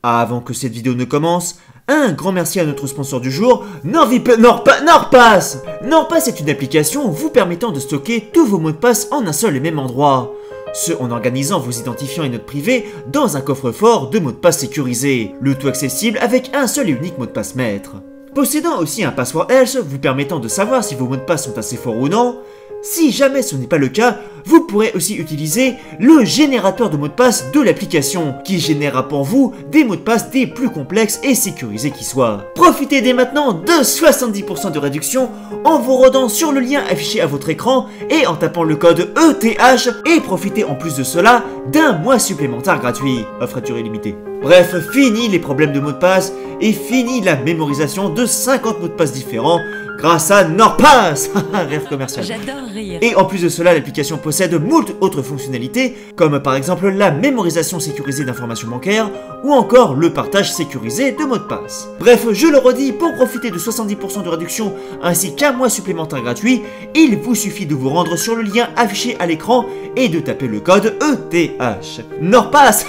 Avant que cette vidéo ne commence, un grand merci à notre sponsor du jour, NordPass. NordPass est une application vous permettant de stocker tous vos mots de passe en un seul et même endroit. Ce en organisant vos identifiants et notes privées dans un coffre-fort de mots de passe sécurisés, le tout accessible avec un seul et unique mot de passe maître. Possédant aussi un password else vous permettant de savoir si vos mots de passe sont assez forts ou non. Si jamais ce n'est pas le cas, vous pourrez aussi utiliser le générateur de mots de passe de l'application, qui générera pour vous des mots de passe des plus complexes et sécurisés qui soient. Profitez dès maintenant de 70% de réduction en vous rendant sur le lien affiché à votre écran et en tapant le code ETH, et profitez en plus de cela d'un mois supplémentaire gratuit. Offre à durée limitée. Bref, fini les problèmes de mots de passe et fini la mémorisation de 50 mots de passe différents grâce à NordPass. Rêve commercial. J'adore rire. Et en plus de cela, l'application possède moult autres fonctionnalités, comme par exemple la mémorisation sécurisée d'informations bancaires, ou encore le partage sécurisé de mots de passe. Bref, je le redis, pour profiter de 70% de réduction ainsi qu'un mois supplémentaire gratuit, il vous suffit de vous rendre sur le lien affiché à l'écran et de taper le code ETH. NordPass,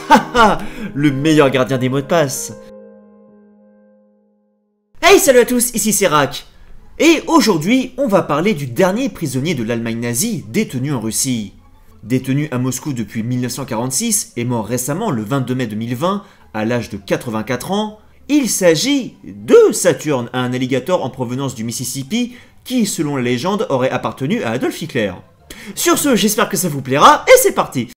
le meilleur gardien des mots de passe. Hey, salut à tous, ici c'est Rak. Et aujourd'hui, on va parler du dernier prisonnier de l'Allemagne nazie détenu en Russie. Détenu à Moscou depuis 1946 et mort récemment le 22 mai 2020 à l'âge de 84 ans, il s'agit de Saturne, un alligator en provenance du Mississippi qui, selon la légende, aurait appartenu à Adolf Hitler. Sur ce, j'espère que ça vous plaira et c'est parti.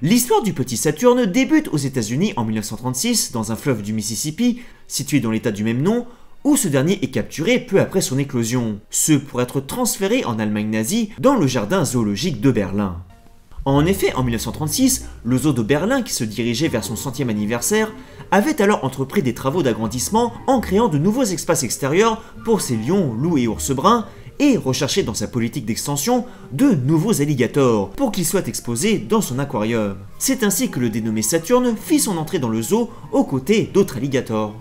L'histoire du petit Saturne débute aux États-Unis en 1936 dans un fleuve du Mississippi, situé dans l'état du même nom, où ce dernier est capturé peu après son éclosion, ce pour être transféré en Allemagne nazie dans le jardin zoologique de Berlin. En effet, en 1936, le zoo de Berlin, qui se dirigeait vers son 100e anniversaire, avait alors entrepris des travaux d'agrandissement en créant de nouveaux espaces extérieurs pour ses lions, loups et ours bruns, et recherchait dans sa politique d'extension de nouveaux alligators pour qu'ils soient exposés dans son aquarium. C'est ainsi que le dénommé Saturne fit son entrée dans le zoo aux côtés d'autres alligators.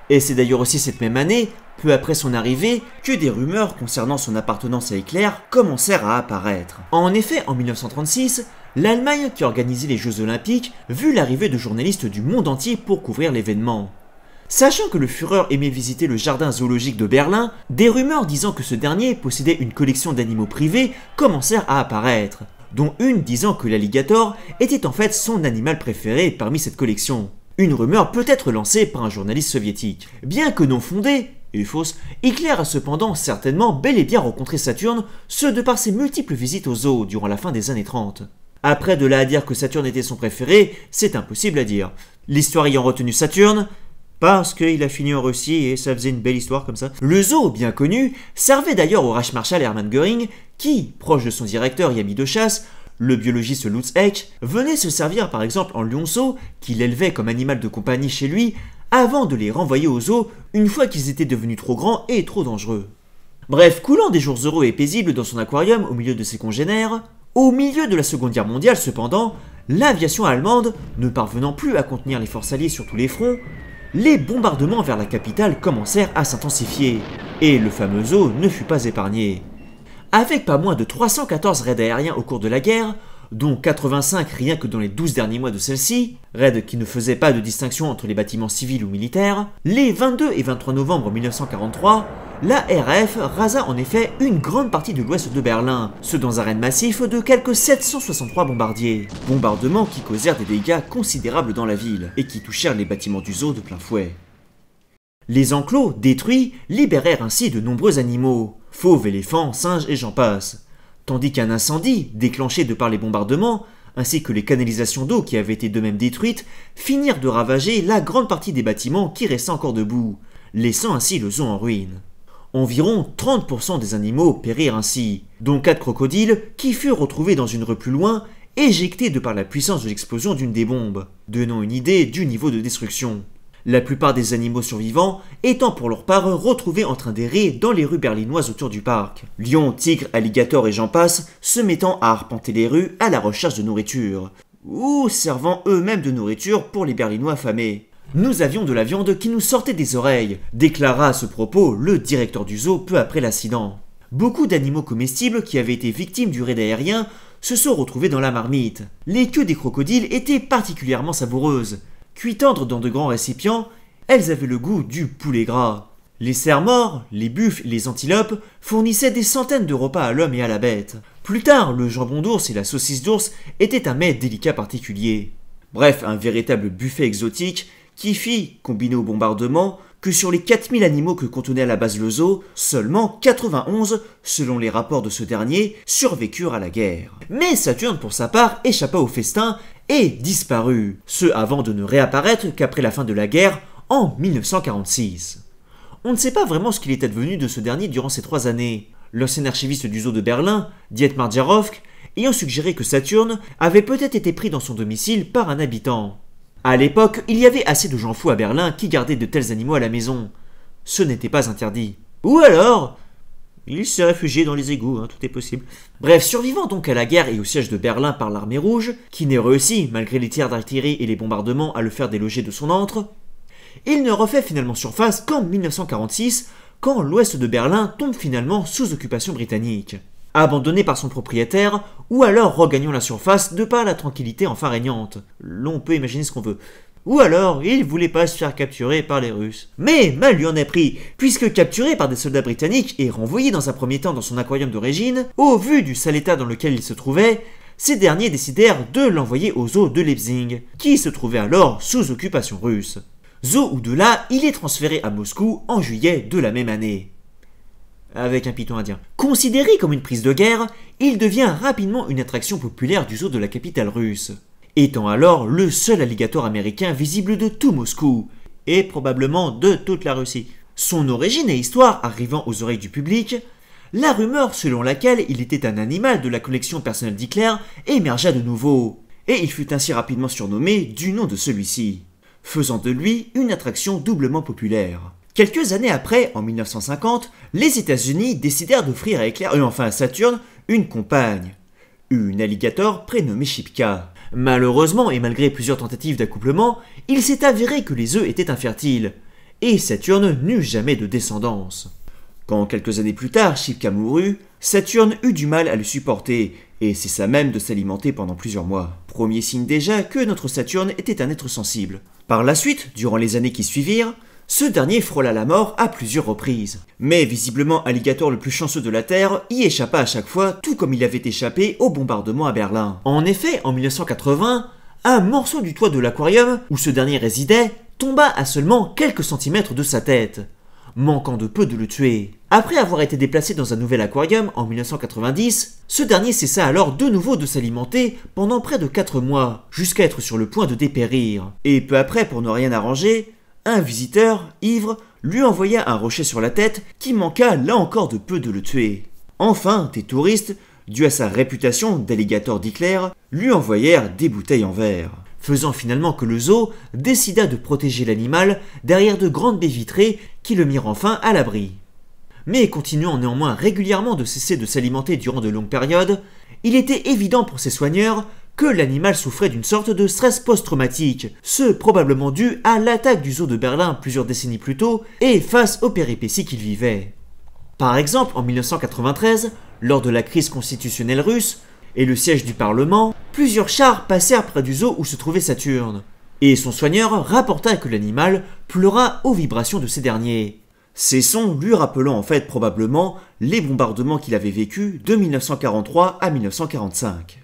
Et c'est d'ailleurs aussi cette même année, peu après son arrivée, que des rumeurs concernant son appartenance à Hitler commencèrent à apparaître. En effet, en 1936, l'Allemagne, qui organisait les Jeux Olympiques, vit l'arrivée de journalistes du monde entier pour couvrir l'événement. Sachant que le Führer aimait visiter le jardin zoologique de Berlin, des rumeurs disant que ce dernier possédait une collection d'animaux privés commencèrent à apparaître, dont une disant que l'alligator était en fait son animal préféré parmi cette collection. Une rumeur peut être lancée par un journaliste soviétique. Bien que non fondée, et fausse, Hitler a cependant certainement bel et bien rencontré Saturne, ce de par ses multiples visites au zoo durant la fin des années 30. Après, de là à dire que Saturne était son préféré, c'est impossible à dire. L'histoire ayant retenu Saturne, parce qu'il a fini en Russie et ça faisait une belle histoire comme ça. Le zoo, bien connu, servait d'ailleurs au Reichsmarschall Hermann Göring, qui, proche de son directeur et ami de chasse, le biologiste Lutz Eck, venait se servir par exemple en lionceaux, qu'il élevait comme animal de compagnie chez lui, avant de les renvoyer au zoo une fois qu'ils étaient devenus trop grands et trop dangereux. Bref, coulant des jours heureux et paisibles dans son aquarium au milieu de ses congénères, au milieu de la Seconde Guerre mondiale cependant, l'aviation allemande, ne parvenant plus à contenir les forces alliées sur tous les fronts, les bombardements vers la capitale commencèrent à s'intensifier, et le fameux zoo ne fut pas épargné. Avec pas moins de 314 raids aériens au cours de la guerre, dont 85 rien que dans les 12 derniers mois de celle-ci, raids qui ne faisaient pas de distinction entre les bâtiments civils ou militaires, les 22 et 23 novembre 1943, la RAF rasa en effet une grande partie de l'ouest de Berlin, ce dans un raid massif de quelques 763 bombardiers. Bombardements qui causèrent des dégâts considérables dans la ville, et qui touchèrent les bâtiments du zoo de plein fouet. Les enclos, détruits, libérèrent ainsi de nombreux animaux, fauves, éléphants, singes et j'en passe. Tandis qu'un incendie, déclenché de par les bombardements, ainsi que les canalisations d'eau qui avaient été d'eux-mêmes détruites, finirent de ravager la grande partie des bâtiments qui restaient encore debout, laissant ainsi le zoo en ruine. Environ 30% des animaux périrent ainsi, dont 4 crocodiles qui furent retrouvés dans une rue plus loin, éjectés de par la puissance de l'explosion d'une des bombes, donnant une idée du niveau de destruction. La plupart des animaux survivants étant pour leur part retrouvés en train d'errer dans les rues berlinoises autour du parc. Lions, tigres, alligators et j'en passe se mettant à arpenter les rues à la recherche de nourriture, ou servant eux-mêmes de nourriture pour les Berlinois affamés. Nous avions de la viande qui nous sortait des oreilles, déclara à ce propos le directeur du zoo peu après l'accident. Beaucoup d'animaux comestibles qui avaient été victimes du raid aérien se sont retrouvés dans la marmite. Les queues des crocodiles étaient particulièrement savoureuses, Cuits tendres dans de grands récipients, elles avaient le goût du poulet gras. Les cerfs morts, les buffles et les antilopes fournissaient des centaines de repas à l'homme et à la bête. Plus tard, le jambon d'ours et la saucisse d'ours étaient un mets délicat particulier. Bref, un véritable buffet exotique qui fit, combiné au bombardement, que sur les 4000 animaux que contenait à la base le zoo, seulement 91, selon les rapports de ce dernier, survécurent à la guerre. Mais Saturne, pour sa part, échappa au festin et disparut, ce avant de ne réapparaître qu'après la fin de la guerre en 1946. On ne sait pas vraiment ce qu'il était devenu de ce dernier durant ces 3 années. L'ancien archiviste du zoo de Berlin, Dietmar Jarowk, ayant suggéré que Saturne avait peut-être été pris dans son domicile par un habitant. À l'époque, il y avait assez de gens fous à Berlin qui gardaient de tels animaux à la maison. Ce n'était pas interdit. Ou alors, il s'est réfugié dans les égouts, tout est possible. Bref, survivant donc à la guerre et au siège de Berlin par l'armée rouge, qui n'ait réussi, malgré les tirs d'artillerie et les bombardements, à le faire déloger de son antre, il ne refait finalement surface qu'en 1946, quand l'ouest de Berlin tombe finalement sous occupation britannique. Abandonné par son propriétaire, ou alors regagnant la surface de par la tranquillité enfin régnante. L'on peut imaginer ce qu'on veut. Ou alors, il voulait pas se faire capturer par les Russes. Mais mal lui en est pris, puisque capturé par des soldats britanniques et renvoyé dans un premier temps dans son aquarium d'origine, au vu du sale état dans lequel il se trouvait, ces derniers décidèrent de l'envoyer au zoo de Leipzig, qui se trouvait alors sous occupation russe. Zoo où de là, il est transféré à Moscou en juillet de la même année. Avec un python indien. Considéré comme une prise de guerre, il devient rapidement une attraction populaire du zoo de la capitale russe, étant alors le seul alligator américain visible de tout Moscou, et probablement de toute la Russie. Son origine et histoire arrivant aux oreilles du public, la rumeur selon laquelle il était un animal de la collection personnelle d'Hitler émergea de nouveau, et il fut ainsi rapidement surnommé du nom de celui-ci, faisant de lui une attraction doublement populaire. Quelques années après, en 1950, les États-Unis décidèrent d'offrir à Saturne une compagne, une alligator prénommée Chipka. Malheureusement, et malgré plusieurs tentatives d'accouplement, il s'est avéré que les œufs étaient infertiles, et Saturne n'eut jamais de descendance. Quand quelques années plus tard Chipka mourut, Saturne eut du mal à le supporter, et cessa même de s'alimenter pendant plusieurs mois. Premier signe déjà que notre Saturne était un être sensible. Par la suite, durant les années qui suivirent, ce dernier frôla la mort à plusieurs reprises. Mais visiblement alligator le plus chanceux de la Terre y échappa à chaque fois, tout comme il avait échappé au bombardement à Berlin. En effet, en 1980, un morceau du toit de l'aquarium où ce dernier résidait tomba à seulement quelques centimètres de sa tête, manquant de peu de le tuer. Après avoir été déplacé dans un nouvel aquarium en 1990, ce dernier cessa alors de nouveau de s'alimenter pendant près de 4 mois, jusqu'à être sur le point de dépérir. Et peu après, pour ne rien arranger, un visiteur, ivre, lui envoya un rocher sur la tête qui manqua là encore de peu de le tuer. Enfin, des touristes, dû à sa réputation d'alligator d'Hitler, lui envoyèrent des bouteilles en verre, faisant finalement que le zoo décida de protéger l'animal derrière de grandes baies vitrées qui le mirent enfin à l'abri. Mais continuant néanmoins régulièrement de cesser de s'alimenter durant de longues périodes, il était évident pour ses soigneurs que l'animal souffrait d'une sorte de stress post-traumatique, ce probablement dû à l'attaque du zoo de Berlin plusieurs décennies plus tôt et face aux péripéties qu'il vivait. Par exemple, en 1993, lors de la crise constitutionnelle russe et le siège du Parlement, plusieurs chars passèrent près du zoo où se trouvait Saturne, et son soigneur rapporta que l'animal pleura aux vibrations de ces derniers. Ces sons lui rappelant en fait probablement les bombardements qu'il avait vécus de 1943 à 1945.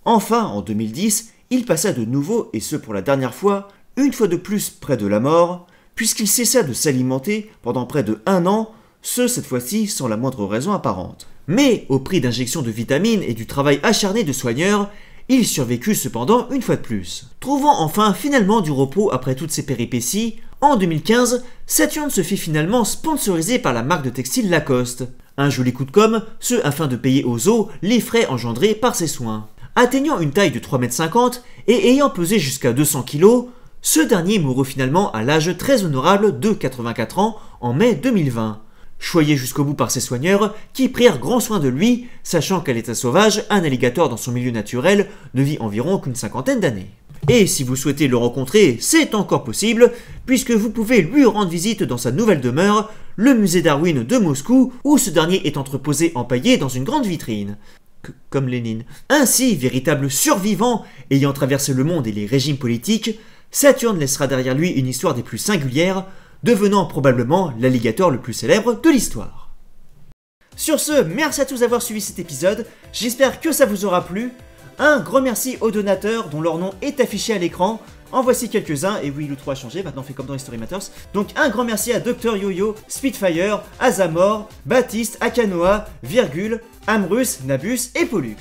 Enfin, en 2010, il passa de nouveau, et ce pour la dernière fois, une fois de plus près de la mort, puisqu'il cessa de s'alimenter pendant près de 1 an, cette fois-ci sans la moindre raison apparente. Mais, au prix d'injections de vitamines et du travail acharné de soigneurs, il survécut cependant une fois de plus. Trouvant enfin finalement du repos après toutes ces péripéties, en 2015, Saturne se fit finalement sponsoriser par la marque de textile Lacoste. Un joli coup de com', ce afin de payer aux zoo les frais engendrés par ses soins. Atteignant une taille de 3,50 m et ayant pesé jusqu'à 200 kg, ce dernier mourut finalement à l'âge très honorable de 84 ans en mai 2020. Choyé jusqu'au bout par ses soigneurs qui prirent grand soin de lui, sachant qu'à l'état sauvage, un alligator dans son milieu naturel ne vit environ qu'une 50aine d'années. Et si vous souhaitez le rencontrer, c'est encore possible, puisque vous pouvez lui rendre visite dans sa nouvelle demeure, le musée Darwin de Moscou, où ce dernier est entreposé empaillé dans une grande vitrine. Comme Lénine. Ainsi, véritable survivant, ayant traversé le monde et les régimes politiques, Saturne laissera derrière lui une histoire des plus singulières, devenant probablement l'alligator le plus célèbre de l'histoire. Sur ce, merci à tous d'avoir suivi cet épisode, j'espère que ça vous aura plu. Un grand merci aux donateurs dont leur nom est affiché à l'écran. En voici quelques-uns, et oui, l'outro a changé, maintenant on fait comme dans History Matters. Donc un grand merci à Dr Yo-Yo, Spitfire, Azamor, Baptiste, Akanoa, Virgule, Amrus, Nabus et Pollux.